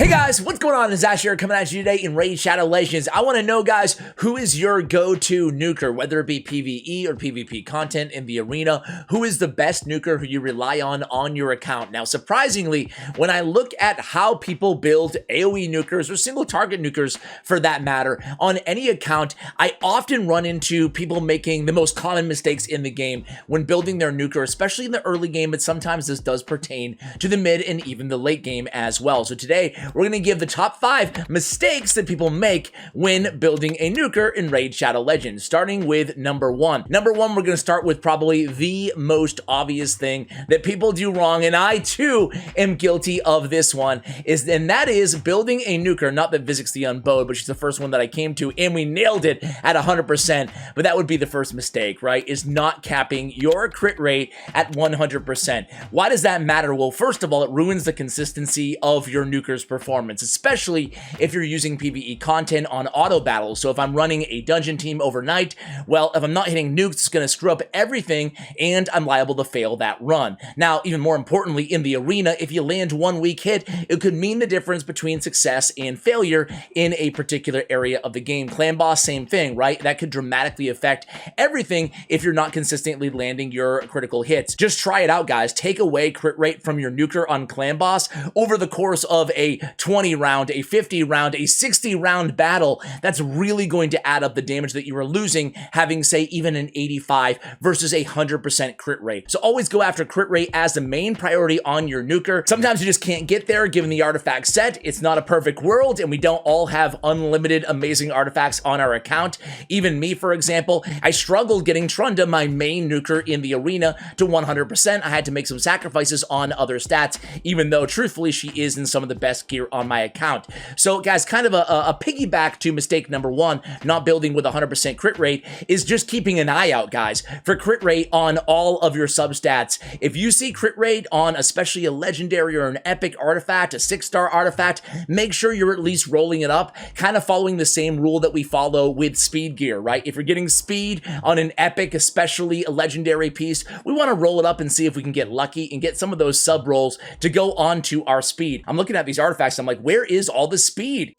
Hey guys, what's going on? It's Ash here coming at you today in Raid Shadow Legends. I want to know, guys, who is your go-to nuker, whether it be PvE or PvP content in the arena? Who is the best nuker who you rely on your account? Now, surprisingly, when I look at how people build AoE nukers or single target nukers for that matter on any account, I often run into people making the most common mistakes in the game when building their nuker, especially in the early game, but sometimes this does pertain to the mid and even the late game as well. So today, we're going to give the top 5 mistakes that people make when building a nuker in Raid Shadow Legends, starting with number 1. Number 1, we're going to start with probably the most obvious thing that people do wrong, and I too am guilty of this one, and that is building a nuker. Not that Visix the Unbowed, but she's the first one that I came to, and we nailed it at 100%, but that would be the first mistake, right? Is not capping your crit rate at 100%. Why does that matter? Well, first of all, it ruins the consistency of your nuker's performance, especially if you're using PvE content on auto battles. So if I'm running a dungeon team overnight, well, if I'm not hitting nukes, it's going to screw up everything, and I'm liable to fail that run. Now, even more importantly, in the arena, if you land one weak hit, it could mean the difference between success and failure in a particular area of the game. Clan boss, same thing, right? That could dramatically affect everything if you're not consistently landing your critical hits. Just try it out, guys. Take away crit rate from your nuker on clan boss over the course of a 20 round, a 50 round, a 60 round battle. That's really going to add up the damage that you are losing, having, say, even an 85 versus a 100% crit rate. So always go after crit rate as the main priority on your nuker. Sometimes you just can't get there given the artifact set. It's not a perfect world, and we don't all have unlimited amazing artifacts on our account. Even me, for example, I struggled getting Trunda, my main nuker in the arena, to 100%. I had to make some sacrifices on other stats, even though truthfully she is in some of the best gear on my account. So guys, kind of a piggyback to mistake number 1, not building with 100% crit rate, is just keeping an eye out, guys, for crit rate on all of your substats. If you see crit rate on especially a legendary or an epic artifact, a 6-star artifact, make sure you're at least rolling it up, kind of following the same rule that we follow with speed gear, right? If you're getting speed on an epic, especially a legendary piece, we want to roll it up and see if we can get lucky and get some of those sub rolls to go onto our speed. I'm looking at these artifacts, I'm like, where is all the speed?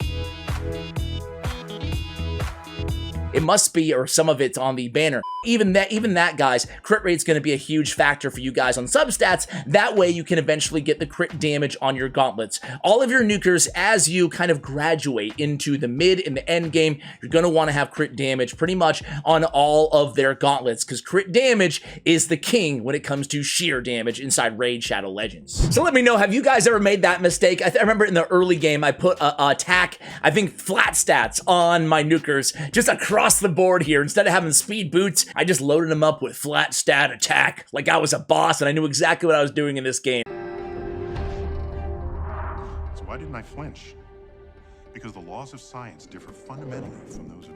It must be, or some of it's on the banner. Even that, guys, crit rate's going to be a huge factor for you guys on substats. That way you can eventually get the crit damage on your gauntlets. All of your nukers, as you kind of graduate into the mid and the end game, you're going to want to have crit damage pretty much on all of their gauntlets, because crit damage is the king when it comes to sheer damage inside Raid Shadow Legends. So let me know, have you guys ever made that mistake? I remember in the early game, I put attack, I think flat stats on my nukers, just across the board here. Instead of having speed boots, I just loaded them up with flat stat attack like I was a boss and I knew exactly what I was doing in this game. So why didn't I flinch? Because the laws of science differ fundamentally from those of...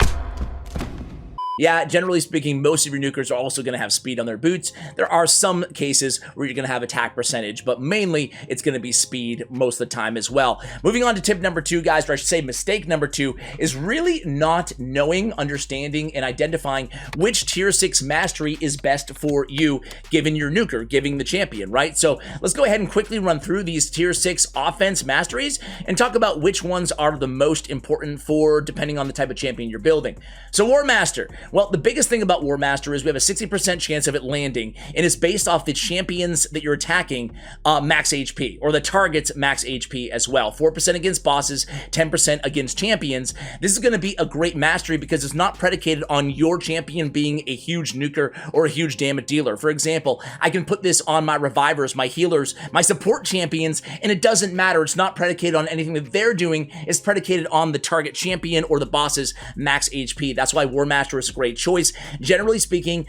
Yeah, generally speaking, most of your nukers are also going to have speed on their boots. There are some cases where you're going to have attack percentage, but mainly it's going to be speed most of the time as well. Moving on to tip number 2, guys, or I should say mistake number 2, is really not knowing, understanding, and identifying which tier 6 mastery is best for you, given your nuker, given the champion, right? So let's go ahead and quickly run through these tier 6 offense masteries and talk about which ones are the most important for depending on the type of champion you're building. So War Master. Well, the biggest thing about War Master is we have a 60% chance of it landing, and it's based off the champions that you're attacking max HP, or the target's max HP as well. 4% against bosses, 10% against champions. This is going to be a great mastery because it's not predicated on your champion being a huge nuker or a huge damage dealer. For example, I can put this on my revivers, my healers, my support champions, and it doesn't matter. It's not predicated on anything that they're doing. It's predicated on the target champion or the boss's max HP. That's why War Master is a great choice. Generally speaking,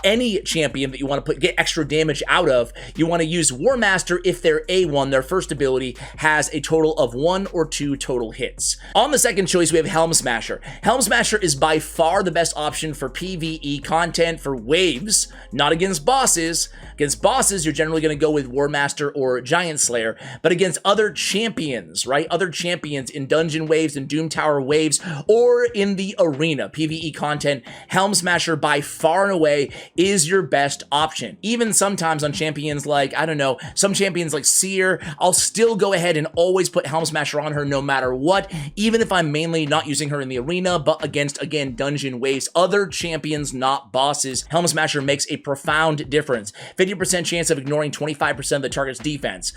any champion that you want to get extra damage out of, you want to use War Master if their A1, their first ability, has a total of 1 or 2 total hits. On the second choice, we have Helm Smasher. Helm Smasher is by far the best option for PvE content for waves, not against bosses. Against bosses, you're generally going to go with War Master or Giant Slayer, but against other champions, right? Other champions in dungeon waves and Doom Tower waves, or in the arena, PvE content, Helm Smasher by far and away is your best option. Even sometimes on champions like, I don't know, some champions like Seer, I'll still go ahead and always put Helm Smasher on her no matter what, even if I'm mainly not using her in the arena, but against, again, dungeon waves, other champions, not bosses. Helm Smasher makes a profound difference. 50% chance of ignoring 25% of the target's defense.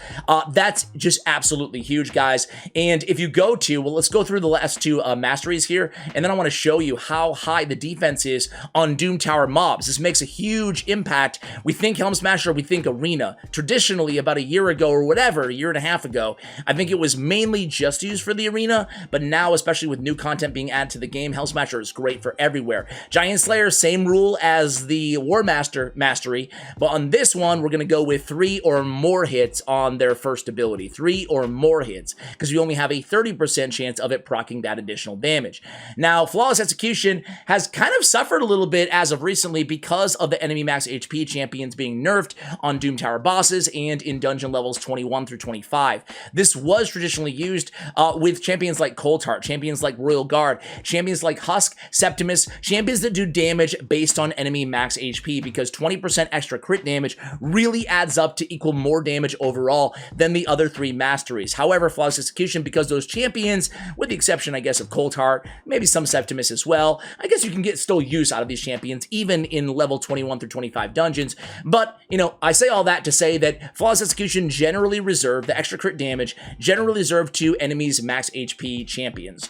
That's just absolutely huge, guys. And if you go to, well, let's go through the last two masteries here, and then I want to show you how high the defense is on Doom Tower mobs. This makes a huge impact. We think Helm Smasher, we think arena. Traditionally, about a year ago or whatever, a year and a half ago, I think it was mainly just used for the arena, but now, especially with new content being added to the game, Helm Smasher is great for everywhere. Giant Slayer, same rule as the War Master mastery, but on this one, we're going to go with 3 or more hits on their first ability. 3 or more hits, because you only have a 30% chance of it proccing that additional damage. Now, Flawless Execution has kind of suffered a little bit as of recently because of the enemy max HP champions being nerfed on Doom Tower bosses and in dungeon levels 21 through 25. This was traditionally used with champions like Coldheart, champions like Royal Guard, champions like Husk, Septimus, champions that do damage based on enemy max HP, because 20% extra crit damage really adds up to equal more damage overall than the other 3 masteries. However, Flawless Execution, because those champions, with the exception, I guess, of Coldheart, maybe some Septimus as well, I guess you can get still use out of these champions, even in level 21 through 25 dungeons. But, you know, I say all that to say that Flawless Execution generally reserved, the extra crit damage, generally reserved to enemies max HP champions.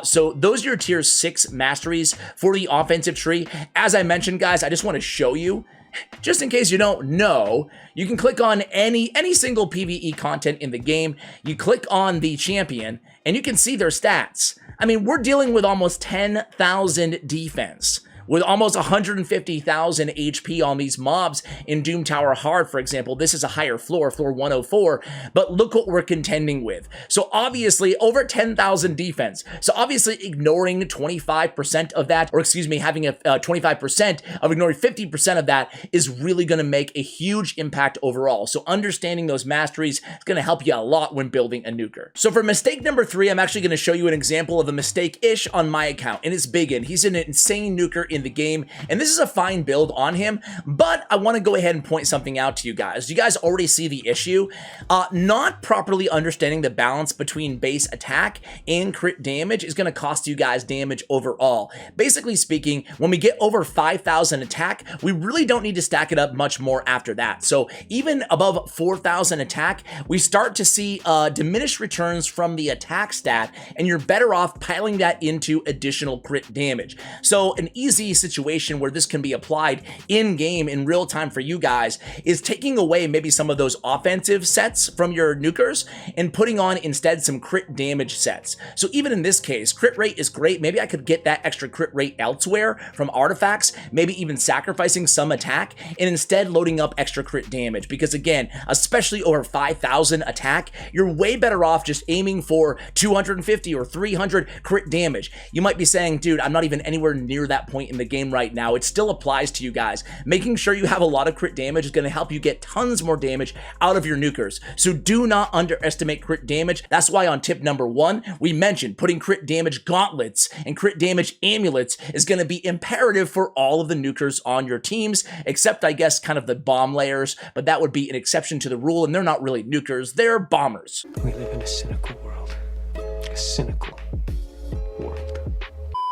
So those are your tier 6 masteries for the offensive tree. As I mentioned, guys, I just want to show you, just in case you don't know, you can click on any single PvE content in the game. You click on the champion, and you can see their stats. I mean, we're dealing with almost 10,000 defense, with almost 150,000 HP on these mobs in Doom Tower Hard, for example. This is a higher floor, floor 104, but look what we're contending with. So obviously, over 10,000 defense. So obviously, ignoring 25% of that, or excuse me, having a 25% of ignoring 50% of that is really going to make a huge impact overall. So understanding those masteries is going to help you a lot when building a nuker. So for mistake number 3, I'm actually going to show you an example of a mistake-ish on my account, and it's Biggin. He's an insane nuker in the game, and this is a fine build on him, but I want to go ahead and point something out to you guys. You guys already see the issue. Not properly understanding the balance between base attack and crit damage is going to cost you guys damage overall. Basically speaking, when we get over 5,000 attack, we really don't need to stack it up much more after that. So even above 4,000 attack, we start to see diminished returns from the attack stat, and you're better off piling that into additional crit damage. So an easy situation where this can be applied in game in real time for you guys is taking away maybe some of those offensive sets from your nukers and putting on instead some crit damage sets. So even in this case, crit rate is great. Maybe I could get that extra crit rate elsewhere from artifacts, maybe even sacrificing some attack and instead loading up extra crit damage, because again, especially over 5,000 attack, you're way better off just aiming for 250 or 300 crit damage. You might be saying, dude, I'm not even anywhere near that point in the game right now. It still applies to you guys. Making sure you have a lot of crit damage is going to help you get tons more damage out of your nukers. So do not underestimate crit damage. That's why on tip number 1, we mentioned putting crit damage gauntlets and crit damage amulets is going to be imperative for all of the nukers on your teams, except I guess kind of the bomb layers, but that would be an exception to the rule, and they're not really nukers, they're bombers. We live in a cynical world. A cynical world.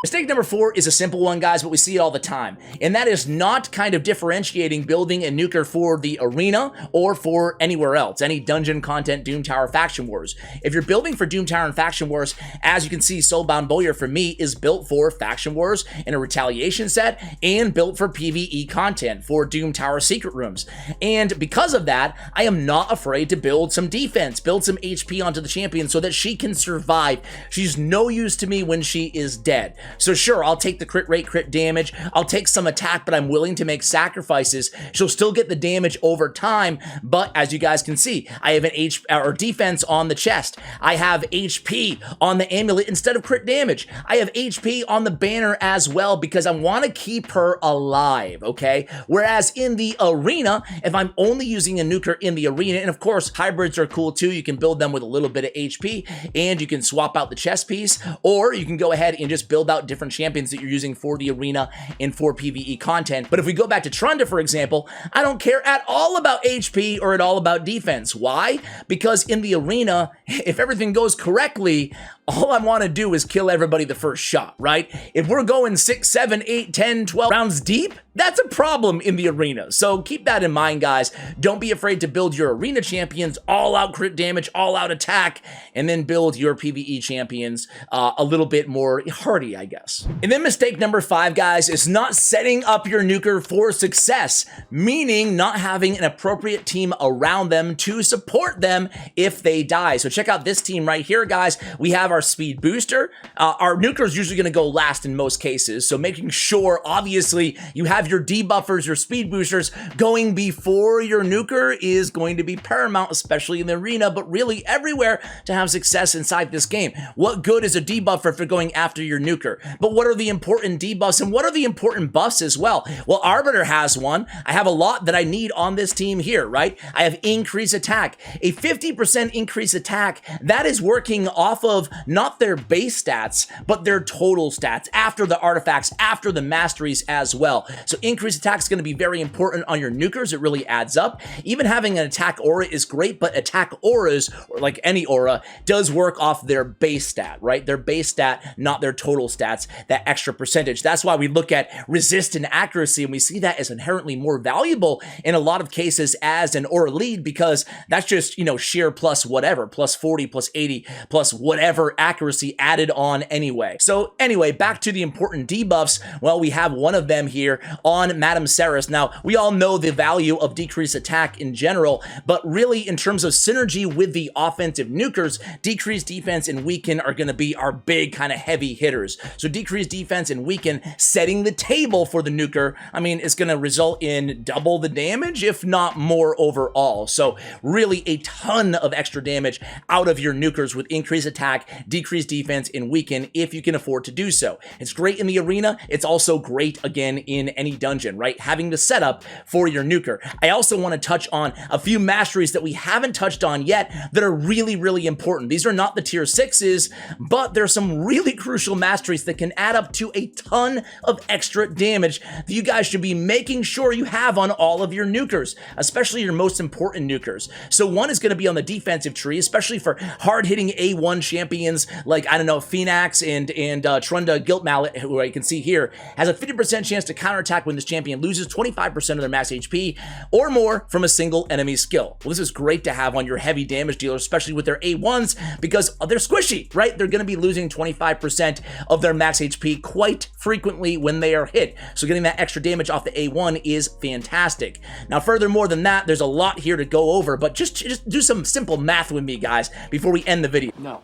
Mistake number 4 is a simple one, guys, but we see it all the time, and that is not kind of differentiating building a nuker for the arena or for anywhere else, any dungeon content, Doom Tower, Faction Wars. If you're building for Doom Tower and Faction Wars, as you can see, Soulbound Bowyer for me is built for Faction Wars in a retaliation set and built for PvE content for Doom Tower secret rooms. And because of that, I am not afraid to build some defense, build some HP onto the champion so that she can survive. She's no use to me when she is dead. So sure, I'll take the crit rate, crit damage, I'll take some attack, but I'm willing to make sacrifices. She'll still get the damage over time, but as you guys can see, I have an defense on the chest. I have HP on the amulet instead of crit damage. I have HP on the banner as well because I want to keep her alive, okay? Whereas in the arena, if I'm only using a nuker in the arena, and of course, hybrids are cool too, you can build them with a little bit of HP, and you can swap out the chest piece, or you can go ahead and just build out about different champions that you're using for the arena and for PvE content. But if we go back to Trunda, for example, I don't care at all about HP or at all about defense. Why? Because in the arena, if everything goes correctly, all I want to do is kill everybody the first shot, right? If we're going 6, 7, 8, 10, 12 rounds deep, that's a problem in the arena. So keep that in mind, guys. Don't be afraid to build your arena champions, all out crit damage, all out attack, and then build your PvE champions a little bit more hardy, I guess. And then mistake number 5, guys, is not setting up your nuker for success, meaning not having an appropriate team around them to support them if they die. So check out this team right here, guys. We have our speed booster. Our nuker is usually going to go last in most cases, so making sure, obviously, you have your debuffers, your speed boosters going before your nuker is going to be paramount, especially in the arena, but really everywhere to have success inside this game. What good is a debuffer for going after your nuker? But what are the important debuffs and what are the important buffs as well? Well, Arbiter has one. I have a lot that I need on this team here, right? I have increased attack, a 50% increased attack. That is working off of not their base stats, but their total stats after the artifacts, after the masteries as well. So increased attack is going to be very important on your nukers. It really adds up. Even having an attack aura is great, but attack auras, or like any aura, does work off their base stat, right? Their base stat, not their total stats, that extra percentage. That's why we look at resist and accuracy, and we see that as inherently more valuable in a lot of cases as an aura lead, because that's just, you know, sheer plus whatever, plus 40, plus 80, plus whatever accuracy added on anyway. So anyway, back to the important debuffs. Well, we have one of them here on Madame Ceres. Now, we all know the value of decreased attack in general, but really in terms of synergy with the offensive nukers, decreased defense and weaken are going to be our big kind of heavy hitters. So decreased defense and weaken, setting the table for the nuker, I mean, it's going to result in double the damage, if not more overall. So really a ton of extra damage out of your nukers with increased attack, decreased defense, and weaken if you can afford to do so. It's great in the arena. It's also great, again, in any dungeon, right? Having the setup for your nuker. I also want to touch on a few masteries that we haven't touched on yet that are really, really important. These are not the tier 6s, but there's some really crucial masteries that can add up to a ton of extra damage that you guys should be making sure you have on all of your nukers, especially your most important nukers. So one is going to be on the defensive tree, especially for hard-hitting A1 champions like, I don't know, Phoenix and Trunda Guilt Mallet, who I can see here, has a 50% chance to counterattack when this champion loses 25% of their max HP or more from a single enemy skill. Well, this is great to have on your heavy damage dealers, especially with their A1s, because they're squishy, right? They're going to be losing 25% of their max HP quite frequently when they are hit. So getting that extra damage off the A1 is fantastic. Now, furthermore than that, there's a lot here to go over, but just do some simple math with me, guys, before we end the video. No,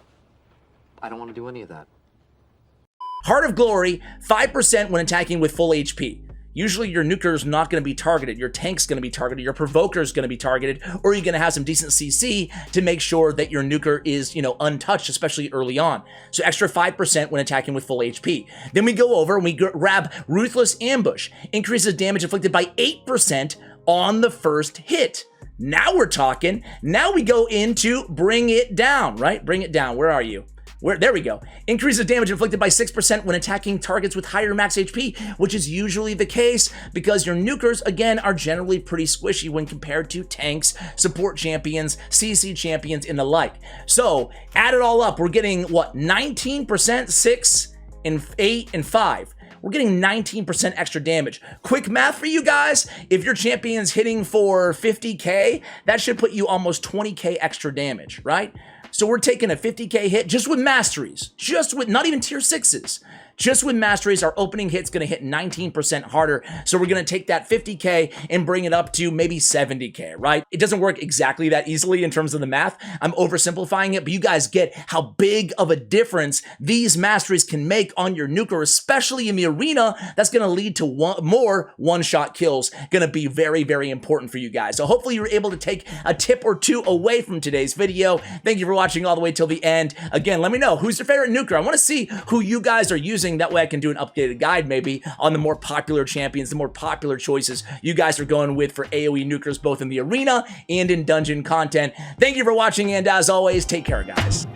I don't want to do any of that. Heart of Glory, 5% when attacking with full HP. Usually your nuker is not going to be targeted, your tank's going to be targeted, your provoker is going to be targeted, or you're going to have some decent CC to make sure that your nuker is, you know, untouched, especially early on. So extra 5% when attacking with full HP. Then we go over and we grab Ruthless Ambush, increases damage inflicted by 8% on the first hit. Now we're talking. Now we go into Bring It Down, right? Bring It Down. Where are you? There we go. Increases damage inflicted by 6% when attacking targets with higher max HP, which is usually the case because your nukers, again, are generally pretty squishy when compared to tanks, support champions, CC champions, and the like. So, add it all up, we're getting, what, 19%, 6, and 8, and 5. We're getting 19% extra damage. Quick math for you guys. If your champion's hitting for 50k, that should put you almost 20k extra damage, right? So we're taking a 50k hit just with masteries, just with not even tier 6s. Just with masteries, our opening hit's going to hit 19% harder. So we're going to take that 50k and bring it up to maybe 70k, right? It doesn't work exactly that easily in terms of the math. I'm oversimplifying it, but you guys get how big of a difference these masteries can make on your nuker, especially in the arena. That's going to lead to more one-shot kills. Going to be very, very important for you guys. So hopefully you're able to take a tip or two away from today's video. Thank you for watching all the way till the end. Again, let me know who's your favorite nuker. I want to see who you guys are using. That way I can do an updated guide maybe on the more popular champions, the more popular choices you guys are going with for AoE nukers, both in the arena and in dungeon content. Thank you for watching, and as always, take care, guys.